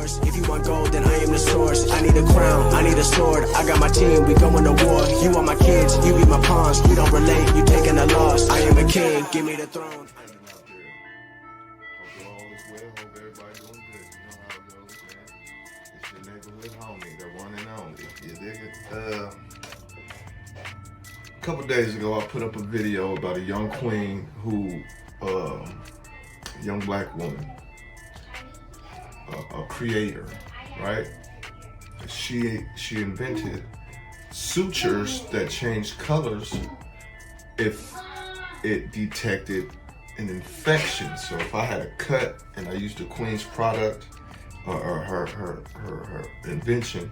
yours. If you want gold, then I am the source. I need a crown, I need a sword. I got my team, we going to war. You are my kids, you be my pawns. We don't relate, you taking a loss. I am a king, give me the throne. Hope all is well. Hope everybody doing good. You know how it goes, man. It's your neighborhood homie, the one and only. You dig it? A couple days ago, I put up a video about a young queen who, young black woman, a creator, right? She invented sutures that changed colors if it detected an infection. So if I had a cut and I used the queen's product or her invention,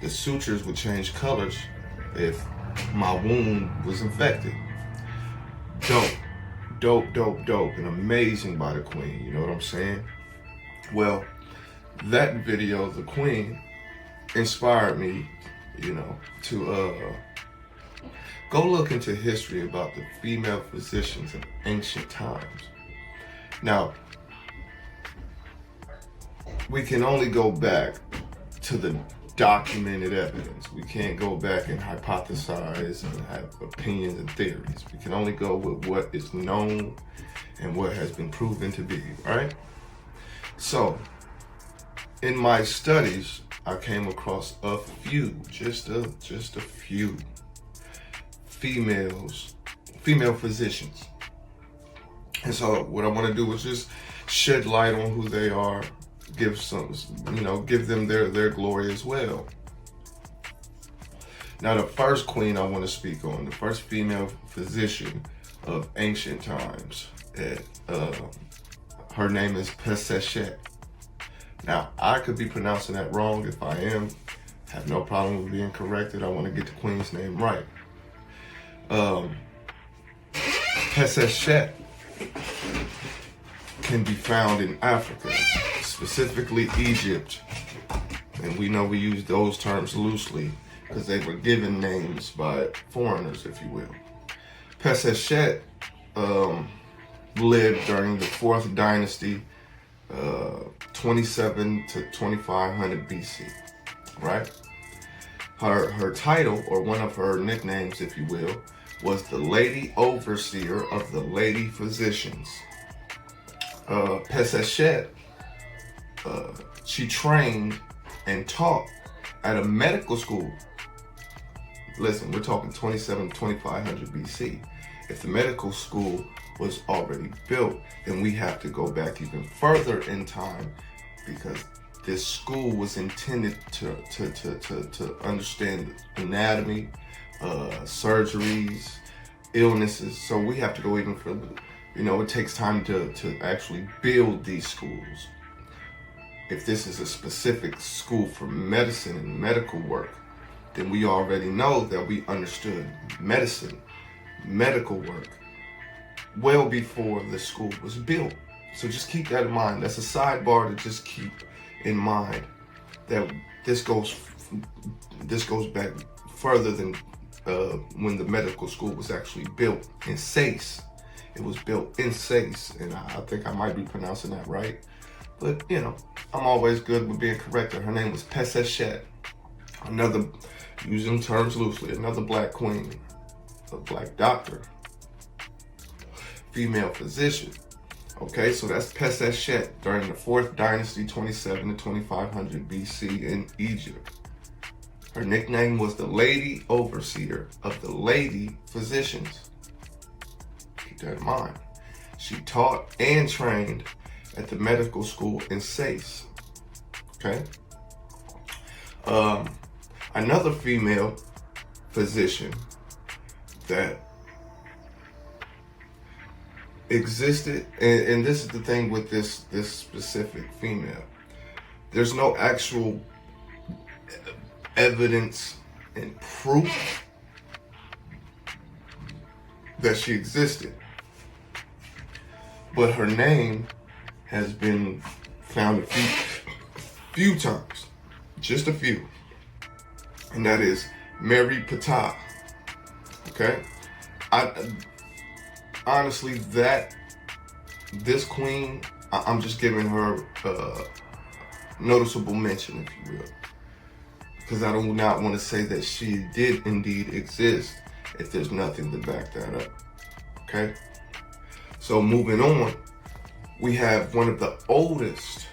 the sutures would change colors if my wound was infected. Dope, and amazing by the queen, you know what I'm saying? Well, that video, the queen, inspired me, you know, to go look into history about the female physicians in ancient times. Now, we can only go back to the documented evidence. We can't go back and hypothesize and have opinions and theories. We can only go with what is known and what has been proven to be, right? So, in my studies, I came across a few, just a few female physicians. And so what I want to do is just shed light on who they are, give them their glory as well. Now, the first queen I want to speak on, the first female physician of ancient times, her name is Pesachet. Now, I could be pronouncing that wrong. If I am, have no problem with being corrected. I want to get the queen's name right. Pesachet can be found in Africa, specifically Egypt. And we know we use those terms loosely because they were given names by foreigners, if you will. Pesachet lived during the 4th dynasty, 27 to 2500 BC, right? Her title, or one of her nicknames, if you will, was the Lady Overseer of the Lady Physicians. Pesachet, she trained and taught at a medical school. Listen, we're talking 27 to 2500 BC. If the medical school was already built, then we have to go back even further in time, because this school was intended to understand anatomy, surgeries, illnesses. So we have to go even further. You know, it takes time to actually build these schools. If this is a specific school for medicine and medical work, then we already know that we understood medicine, medical work, well before the school was built. So just keep that in mind. That's a sidebar to just keep in mind, that this goes back further than when the medical school was actually built in Sais. It was built in Sais, and I think I might be pronouncing that right. But, you know, I'm always good with being corrected. Her name was Pesachet. Another, using terms loosely, another black queen, a black doctor, female physician. Okay, so that's Pesachet during the 4th dynasty, 27 to 2500 BC in Egypt. Her nickname was the Lady Overseer of the Lady Physicians. Keep that in mind. She taught and trained at the medical school in Sais. Okay. Another female physician that existed, and this is the thing with this specific female, there's no actual evidence and proof that she existed, but her name has been found a few times, just a few, and that is Mary Ptah. Okay, honestly, this queen, I'm just giving her noticeable mention, if you will. Because I do not want to say that she did indeed exist if there's nothing to back that up. Okay? So moving on, we have one of the oldest,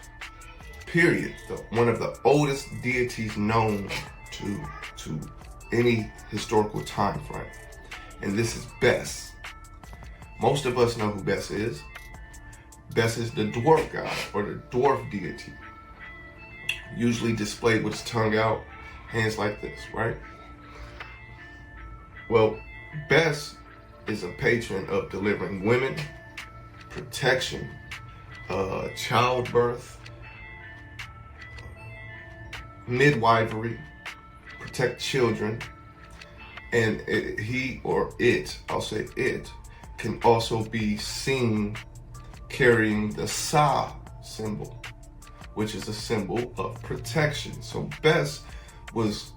period, one of the oldest deities known to any historical time frame. And this is Bes. Most of us know who Bes is. Bes is the dwarf god, or the dwarf deity. Usually displayed with his tongue out, hands like this, right? Well, Bes is a patron of delivering women, protection, childbirth, midwifery, protect children, and I'll say it, can also be seen carrying the Sa symbol, which is a symbol of protection. So Bes was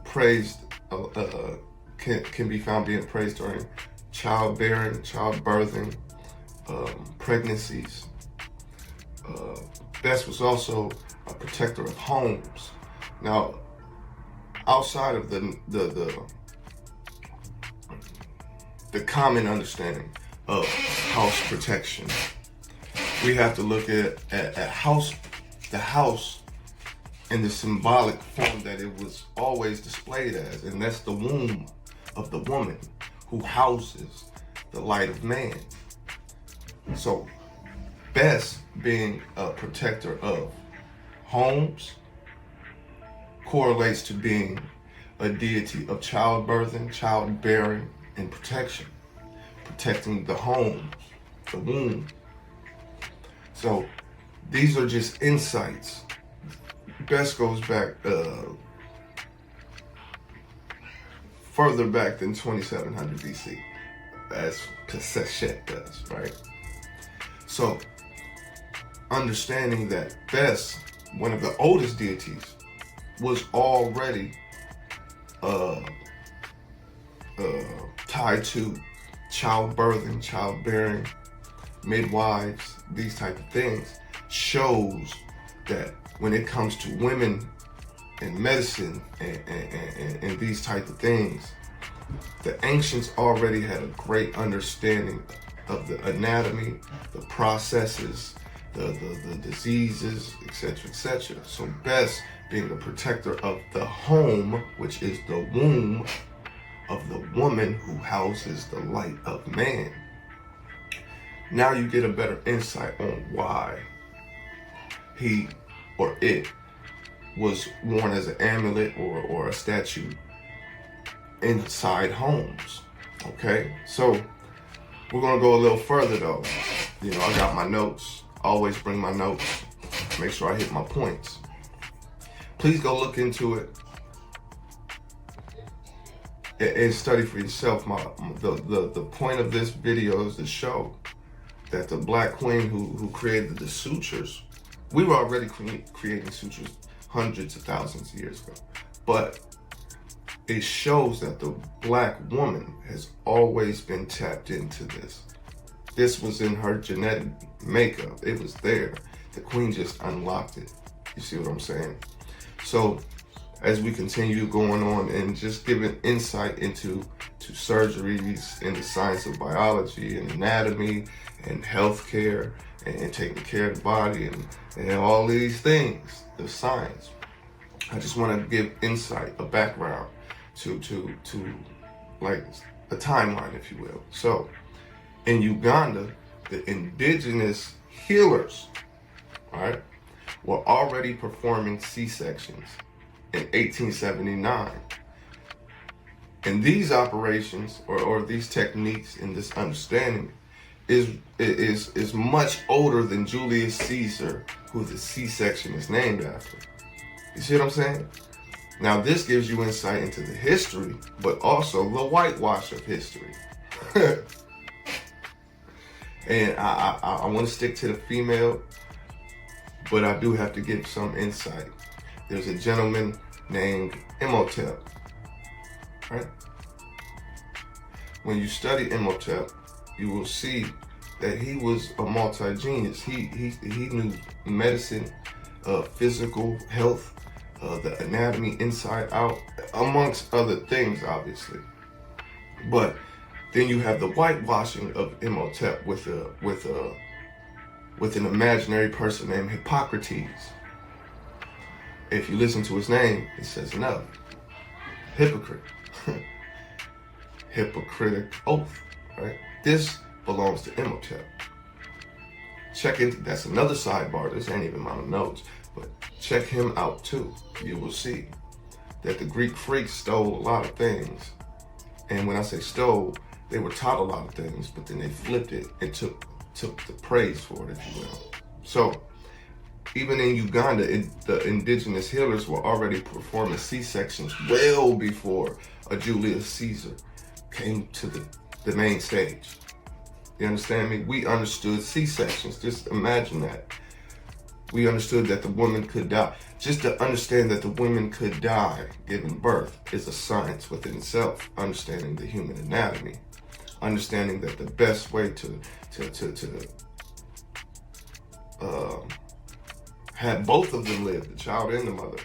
praised, can be found being praised during childbearing, childbirthing, pregnancies. Bes was also a protector of homes. Now, outside of the common understanding of house protection, we have to look at the house in the symbolic form that it was always displayed as, and that's the womb of the woman who houses the light of man. So Bes, being a protector of homes, correlates to being a deity of childbirthing, childbearing, and protection, protecting the home, the womb. So these are just insights. Bes goes back further back than 2700 BC, as Pesachet does, right? So understanding that Bes, one of the oldest deities, was already tied to childbirthing, childbearing, midwives, these type of things, shows that when it comes to women and medicine and these type of things, the ancients already had a great understanding of the anatomy, the processes, the diseases, etc., etc. So Bes, being a protector of the home, which is the womb of the woman who houses the light of man. Now you get a better insight on why he or it was worn as an amulet or a statue inside homes. Okay, so we're gonna go a little further though. You know, I got my notes. Always bring my notes. Make sure I hit my points. Please go look into it and study for yourself. The point of this video is to show that the Black Queen who created the sutures, we were already creating sutures hundreds of thousands of years ago, but it shows that the Black woman has always been tapped into this. This was in her genetic makeup. It was there. The Queen just unlocked it. You see what I'm saying? So as we continue going on and just giving insight into surgeries and the science of biology and anatomy and healthcare and taking care of the body and all these things, the science, I just want to give insight, a background to like a timeline, if you will. So in Uganda, the indigenous healers, right, were already performing C-sections in 1879. And these operations or these techniques and this understanding is much older than Julius Caesar, who the C-section is named after. You see what I'm saying? Now this gives you insight into the history, but also the whitewash of history. And I want to stick to the female, but I do have to give some insight. There's a gentleman named Imhotep, right? When you study Imhotep, you will see that he was a multi-genius. He knew medicine, physical health, the anatomy inside out, amongst other things, obviously. But then you have the whitewashing of Imhotep with an imaginary person named Hippocrates. If you listen to his name, it says enough. Hypocrite. Hippocratic oath, right? This belongs to Imhotep. Check it, that's another sidebar. This ain't even my notes, but check him out too. You will see that the Greek freaks stole a lot of things. And when I say stole, they were taught a lot of things, but then they flipped it and took the praise for it, if you will. So, even in Uganda, the indigenous healers were already performing C-sections well before a Julius Caesar came to the main stage. You understand me? We understood C-sections. Just imagine that. We understood that the woman could die. Just to understand that the woman could die giving birth is a science within itself. Understanding the human anatomy. Understanding that the best way to have both of them live, the child and the mother,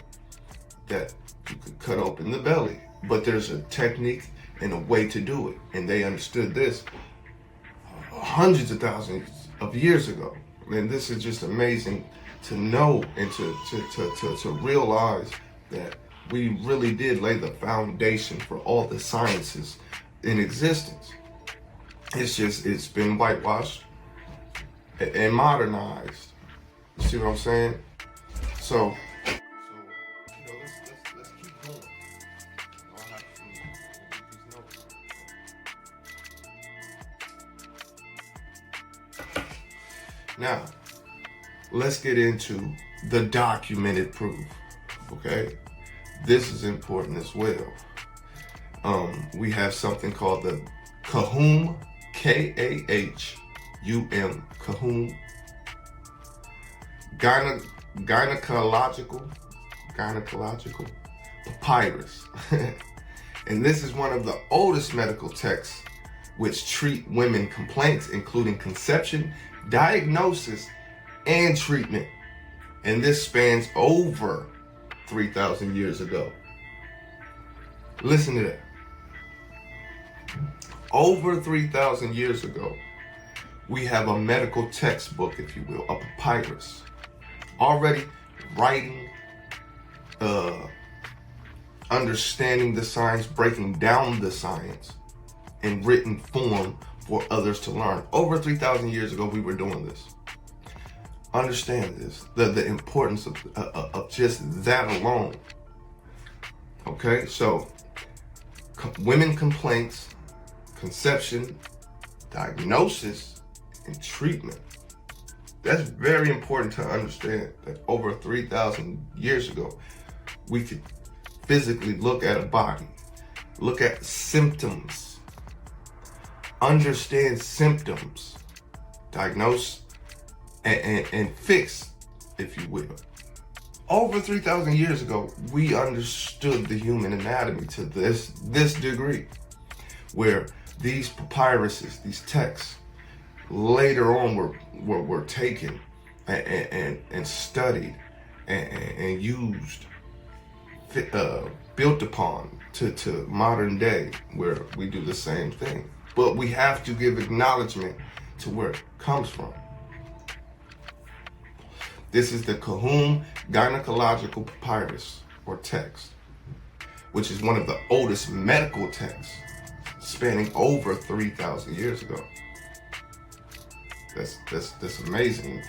that you could cut open the belly. But there's a technique and a way to do it. And they understood this hundreds of thousands of years ago. And this is just amazing to know and to realize that we really did lay the foundation for all the sciences in existence. It's been whitewashed and modernized. You see what I'm saying? So let's keep going. I'll have to get these notes. Now, let's get into the documented proof. Okay, this is important as well. We have something called the Kahum, K-A-H-U-M, Kahum, gynecological papyrus. And this is one of the oldest medical texts which treat women complaints, including conception, diagnosis, and treatment. And this spans over 3,000 years ago. Listen to that. Over 3,000 years ago, we have a medical textbook, if you will, a papyrus, already writing, understanding the science, breaking down the science in written form for others to learn. Over 3,000 years ago, we were doing this. Understand this, the importance of just that alone. Okay, so women complaints, conception, diagnosis, and treatment. That's very important to understand that over 3,000 years ago, we could physically look at a body, look at symptoms, understand symptoms, diagnose and fix, if you will. Over 3,000 years ago, we understood the human anatomy to this degree, where these papyruses, these texts, later on were taken and studied and used, built upon to modern day, where we do the same thing. But we have to give acknowledgement to where it comes from. This is the Kahum Gynecological Papyrus, or text, which is one of the oldest medical texts, spanning over 3,000 years ago. That's amazing.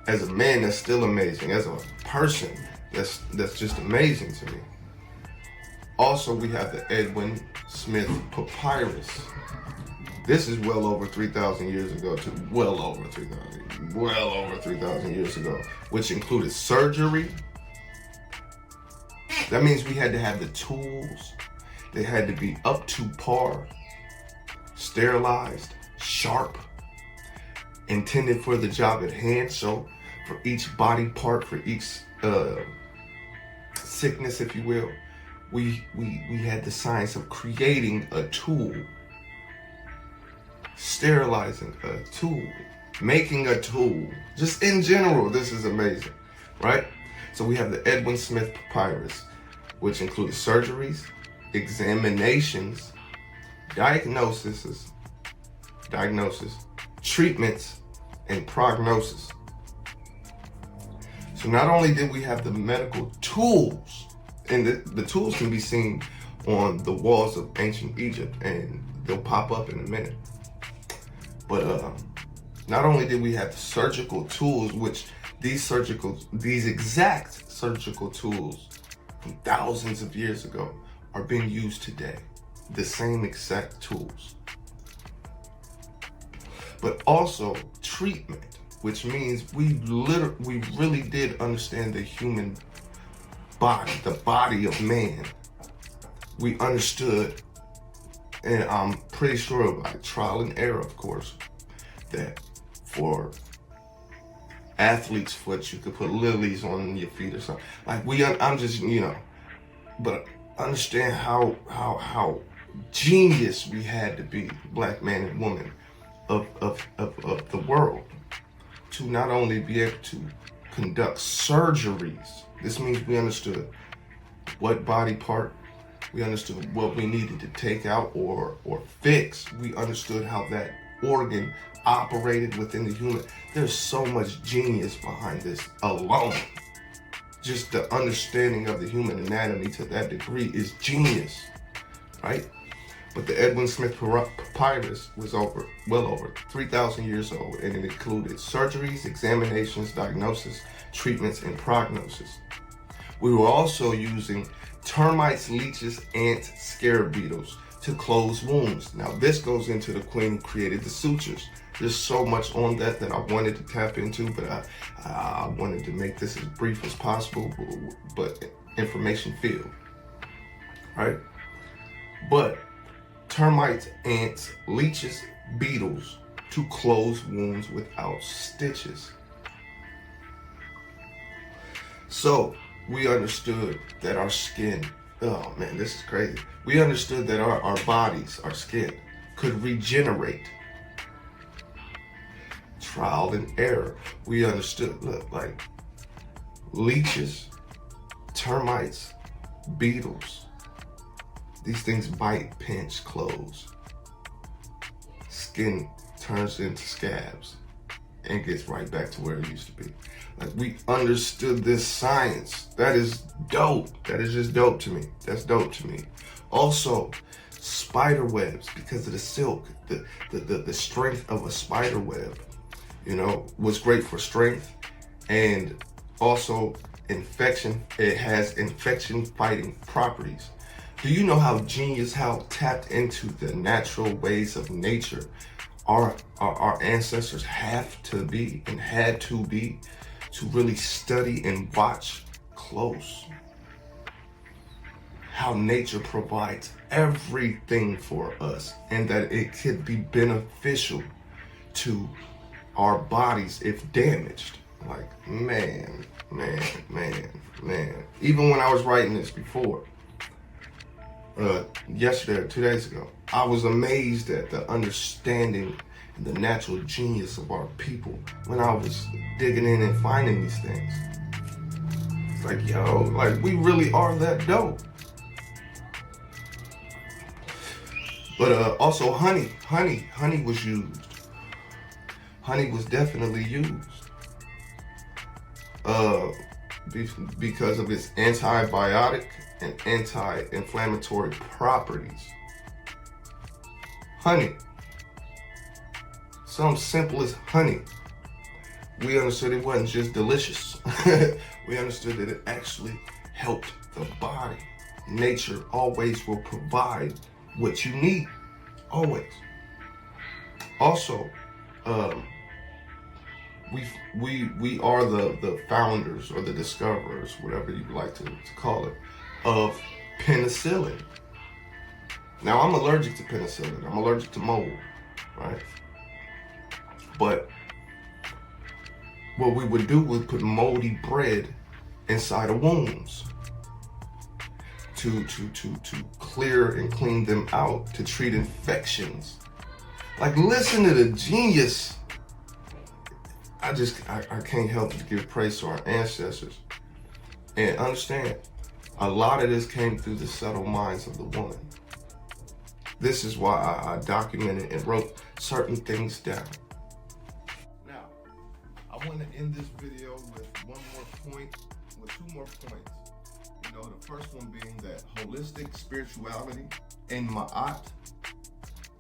As a man, that's still amazing. As a person, that's just amazing to me. Also, we have the Edwin Smith Papyrus. This is well over 3,000 years ago, to well over 3,000 years ago, which included surgery. That means we had to have the tools. They had to be up to par, sterilized, sharp, intended for the job at hand. So for each body part, for each sickness, if you will, we had the science of creating a tool, sterilizing a tool, making a tool. Just in general, this is amazing, right? So we have the Edwin Smith Papyrus, which included surgeries, examinations, diagnosis, treatments, and prognosis. So not only did we have the medical tools, and the tools can be seen on the walls of ancient Egypt, and they'll pop up in a minute. But not only did we have the surgical tools, which these exact surgical tools from thousands of years ago are being used today. The same exact tools. But also treatment, which means we really did understand the human body, the body of man. We understood, and I'm pretty sure by trial and error, of course, that for athlete's foot, you could put lilies on your feet or something. Like I'm just, but understand how genius we had to be, black man and woman of the world, to not only be able to conduct surgeries. This means we understood what body part, we understood what we needed to take out or fix. We understood how that organ operated within the human. There's so much genius behind this alone. Just the understanding of the human anatomy to that degree is genius, right? But the Edwin Smith Papyrus was well over 3,000 years old, and it included surgeries, examinations, diagnosis, treatments, and prognosis. We were also using termites, leeches, ants, scarab beetles to close wounds. Now this goes into the queen who created the sutures. There's so much on that I wanted to tap into, but I wanted to make this as brief as possible, but information filled, right? But termites, ants, leeches, beetles to close wounds without stitches. So we understood that our skin, oh man, this is crazy. We understood that our bodies, our skin, could regenerate. Trial and error. We understood, look, like leeches, termites, beetles. These things bite, pinch, close. Skin turns into scabs and gets right back to where it used to be. Like, we understood this science. That is dope. That is just dope to me. That's dope to me. Also, spider webs, because of the silk, the strength of a spider web, was great for strength, and also infection. It has infection fighting properties. Do you know how tapped into the natural ways of nature our ancestors have to be and had to be to really study and watch close? How nature provides everything for us, and that it could be beneficial to our bodies if damaged. Like, man. Even when I was writing this before, yesterday or 2 days ago, I was amazed at the understanding and the natural genius of our people when I was digging in and finding these things. It's like, we really are that dope. But also honey was used. Honey was definitely used because of its antibiotic and anti-inflammatory properties. Honey. Something simple as honey. We understood it wasn't just delicious. We understood that it actually helped the body. Nature always will provide what you need. Always. Also, we are the founders or the discoverers, whatever you like to call it, of penicillin. Now, I'm allergic to penicillin. I'm allergic to mold, right? But what we would do was put moldy bread inside of wounds to clear and clean them out, to treat infections. Like, listen to the genius. I can't help but give praise to our ancestors. And understand, a lot of this came through the subtle minds of the woman. This is why I documented and wrote certain things down. Now, I want to end this video with two more points. You know, the first one being that holistic spirituality and Ma'at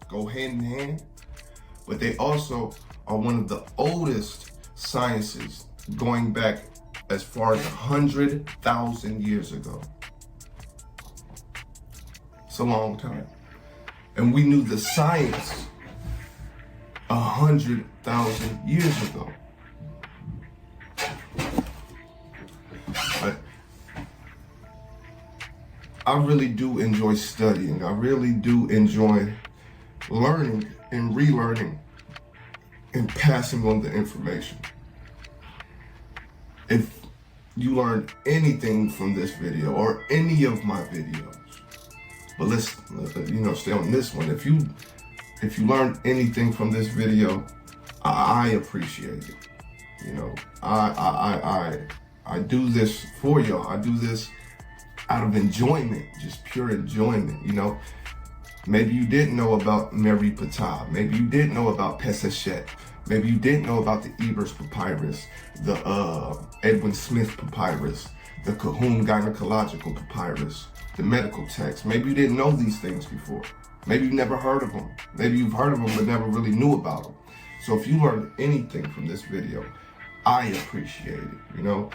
go hand in hand, but they also are one of the oldest sciences, going back as far as 100,000 years ago. It's a long time. And we knew the science 100,000 years ago. I really do enjoy studying. I really do enjoy learning and relearning and passing on the information. If you learned anything from this video or any of my videos, but let's stay on this one. If you learned anything from this video, I appreciate it. You know, I do this for y'all. I do this out of enjoyment, just pure enjoyment. You know, maybe you didn't know about Mary Patah. Maybe you didn't know about Pesachet. Maybe you didn't know about the Ebers Papyrus, the Edwin Smith Papyrus, the Cahun Gynecological Papyrus, the medical text. Maybe you didn't know these things before. Maybe you never heard of them. Maybe you've heard of them but never really knew about them. So if you learned anything from this video, I appreciate it. You know,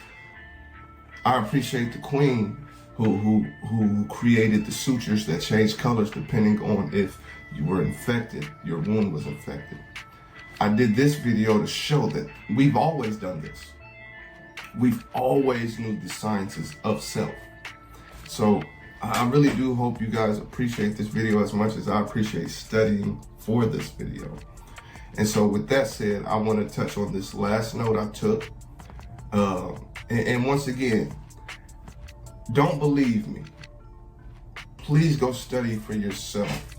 I appreciate the queen who created the sutures that change colors depending on if you were infected, your wound was infected. I did this video to show that we've always done this. We've always knew the sciences of self. So I really do hope you guys appreciate this video as much as I appreciate studying for this video. And so with that said, I want to touch on this last note I took. And once again, don't believe me. Please go study for yourself.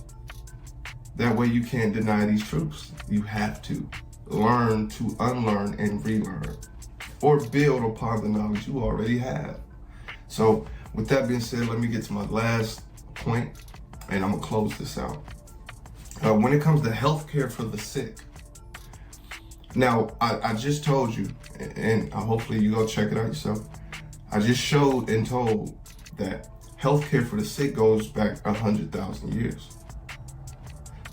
That way you can't deny these truths. You have to learn to unlearn and relearn, or build upon the knowledge you already have. So with that being said, let me get to my last point, and I'm gonna close this out. When it comes to healthcare for the sick, now I just told you, and hopefully you go check it out yourself. I just showed and told that healthcare for the sick goes back 100,000 years.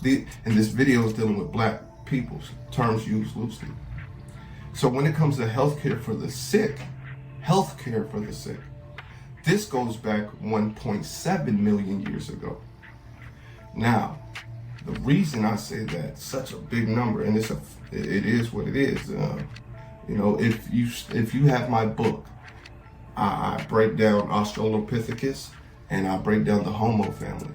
And this video is dealing with black people's terms used loosely. So when it comes to healthcare for the sick, this goes back 1.7 million years ago. Now, the reason I say that such a big number, and it is what it is. You know, if you have my book, I break down Australopithecus and I break down the Homo family.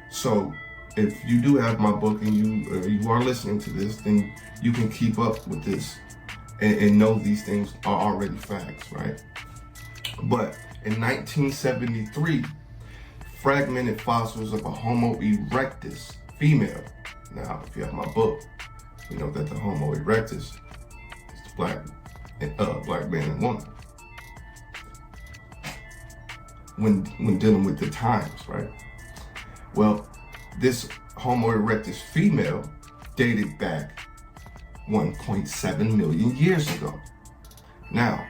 So if you do have my book and you are listening to this, then you can keep up with this and know these things are already facts, right? But in 1973, fragmented fossils of a Homo erectus female. Now, if you have my book, you know that the Homo erectus is the black man and woman. When dealing with the times, right? Well, this Homo erectus female dated back 1.7 million years ago. Now,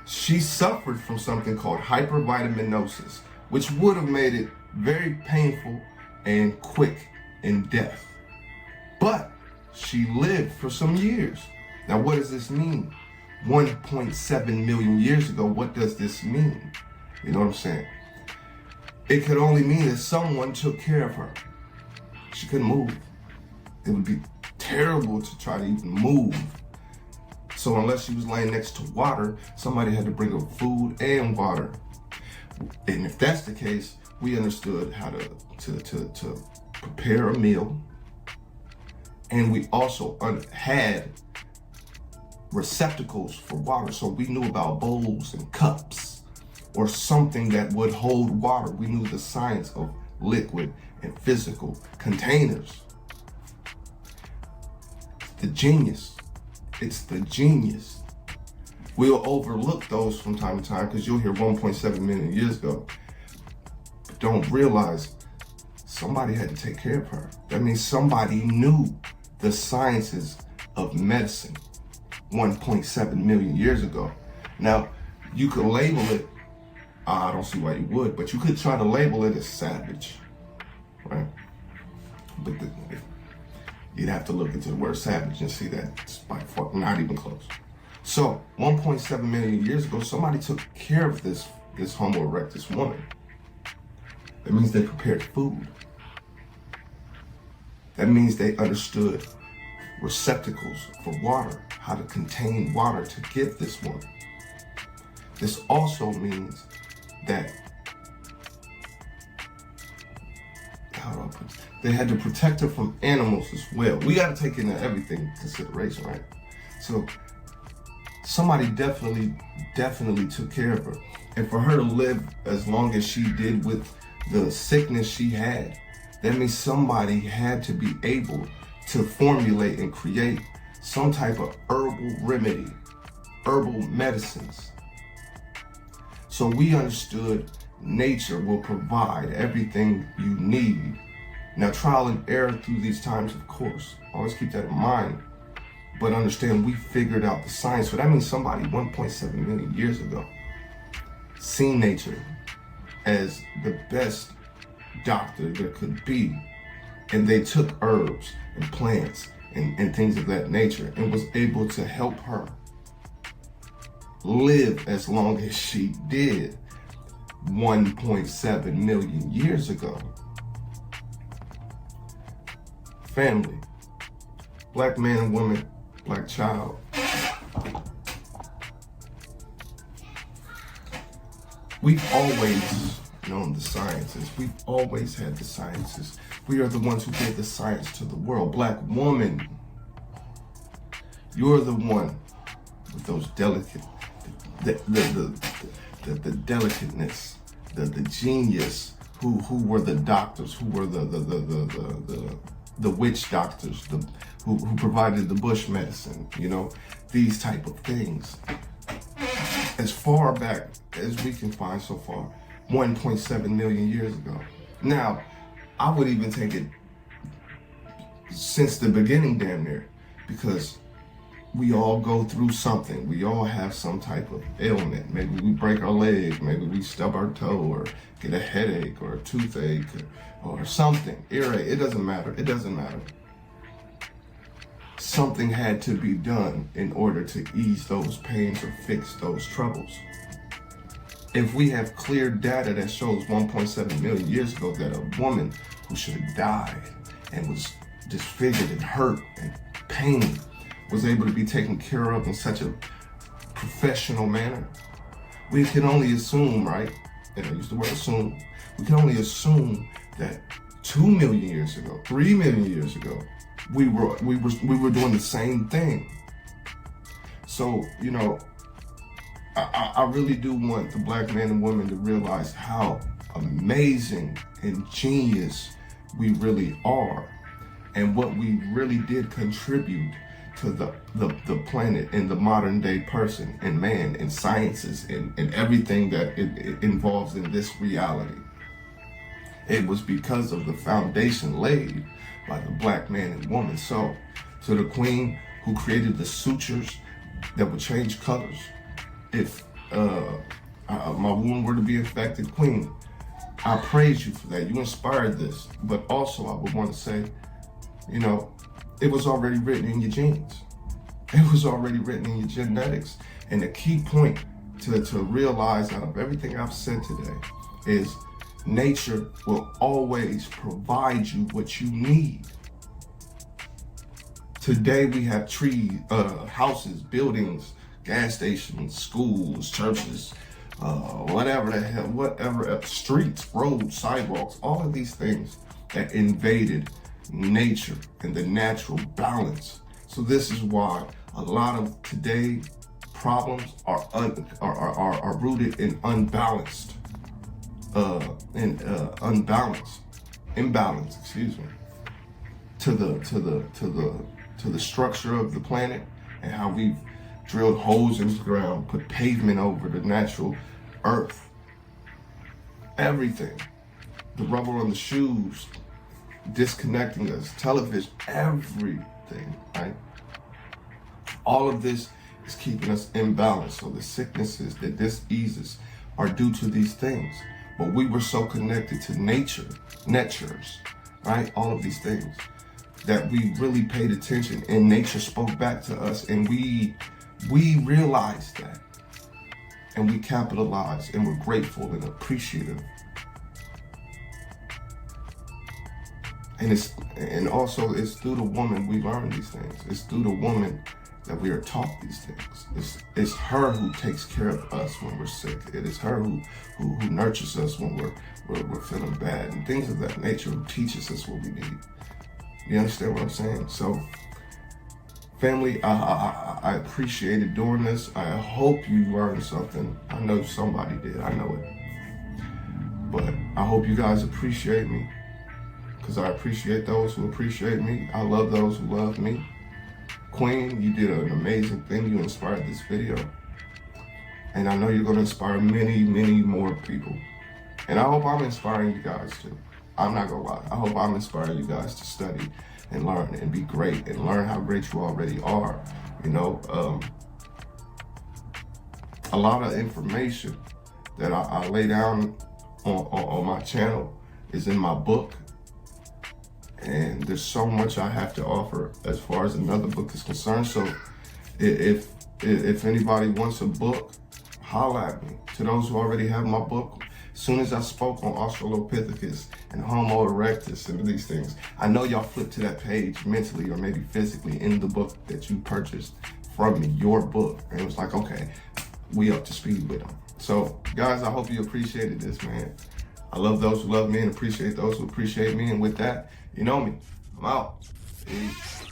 she suffered from something called hypervitaminosis, which would have made it very painful and quick in death. But she lived for some years. Now, what does this mean? 1.7 million years ago, what does this mean? You know what I'm saying? It could only mean that someone took care of her. She couldn't move. It would be terrible to try to even move. So unless she was laying next to water, somebody had to bring her food and water. And if that's the case, we understood how to prepare a meal. And we also had receptacles for water. So we knew about bowls and cups or something that would hold water. We knew the science of liquid and physical containers. The genius. It's the genius. We'll overlook those from time to time because you'll hear 1.7 million years ago. But don't realize somebody had to take care of her. That means somebody knew the sciences of medicine 1.7 million years ago. Now, you could label it, I don't see why you would, but you could try to label it as savage, right? But you'd have to look into the word savage and see that it's by far not even close. So 1.7 million years ago, somebody took care of this Homo erectus woman. That means they prepared food. That means they understood receptacles for water, how to contain water to give this woman. This also means that, how do I put this? They had to protect her from animals as well. We got to take into everything in consideration, right? So somebody definitely took care of her. And for her to live as long as she did with the sickness she had, that means somebody had to be able to formulate and create some type of herbal remedy, herbal medicines. So we understood nature will provide everything you need. Now, trial and error through these times, of course, always keep that in mind, but understand we figured out the science. So that means somebody 1.7 million years ago seen nature as the best doctor there could be, and they took herbs and plants and things of that nature and was able to help her live as long as she did 1.7 million years ago. Family, black man and woman, black child. We've always known the sciences. We've always had the sciences. We are the ones who gave the science to the world. Black woman, you're the one with those delicate, the delicateness, the genius, who were the doctors, who were the witch doctors, who provided the bush medicine, these type of things. As far back as we can find so far, 1.7 million years ago. Now, I would even take it since the beginning damn near, because we all go through something. We all have some type of ailment. Maybe we break our leg, maybe we stub our toe, or get a headache or a toothache or something. Earache, it doesn't matter. It doesn't matter. Something had to be done in order to ease those pains or fix those troubles. If we have clear data that shows 1.7 million years ago that a woman who should have died and was disfigured and hurt and pain was able to be taken care of in such a professional manner, we can only assume, right? And I use the word assume. We can only assume that 2 million years ago, 3 million years ago, we were doing the same thing. So, I really do want the black man and woman to realize how amazing and genius we really are, and what we really did contribute to the planet and the modern day person and man and sciences and everything that it involves in this reality. It was because of the foundation laid by the black man and woman. So, to the queen who created the sutures that would change colors, if my wound were to be infected, queen, I praise you for that. You inspired this. But also I would want to say, it was already written in your genes. It was already written in your genetics. And the key point to realize out of everything I've said today is nature will always provide you what you need. Today we have trees, houses, buildings, gas stations, schools, churches, whatever, streets, roads, sidewalks, all of these things that invaded nature and the natural balance. So this is why a lot of today's problems are rooted in imbalance, excuse me, to the structure of the planet and how we've drilled holes in the ground, put pavement over the natural earth. Everything. The rubber on the shoes, disconnecting us, television, everything, right? All of this is keeping us in balance. So the sicknesses, the diseases are due to these things. But we were so connected to nature, right? All of these things that we really paid attention, and nature spoke back to us, and we realized that, and we capitalized, and we're grateful and appreciative. And also it's through the woman we learn these things. It's through the woman that we are taught these things. It's her who takes care of us when we're sick. It is her who nurtures us when we're feeling bad, and things of that nature, who teaches us what we need. You understand what I'm saying? So, family, I appreciated doing this. I hope you learned something. I know somebody did. I know it. But I hope you guys appreciate me, because I appreciate those who appreciate me. I love those who love me. Queen, you did an amazing thing. You inspired this video. And I know you're going to inspire many, many more people. And I hope I'm inspiring you guys too. I'm not going to lie. I hope I'm inspiring you guys to study and learn and be great and learn how great you already are. You know, a lot of information that I lay down on my channel is in my book. And there's so much I have to offer as far as another book is concerned. So if anybody wants a book, holla at me. To those who already have my book, as soon as I spoke on Australopithecus and Homo erectus and these things, I know y'all flipped to that page mentally or maybe physically in the book that you purchased from me, your book. And it was like, okay, we up to speed with them. So guys, I hope you appreciated this, man. I love those who love me and appreciate those who appreciate me. And with that, you know me. I'm out. Peace.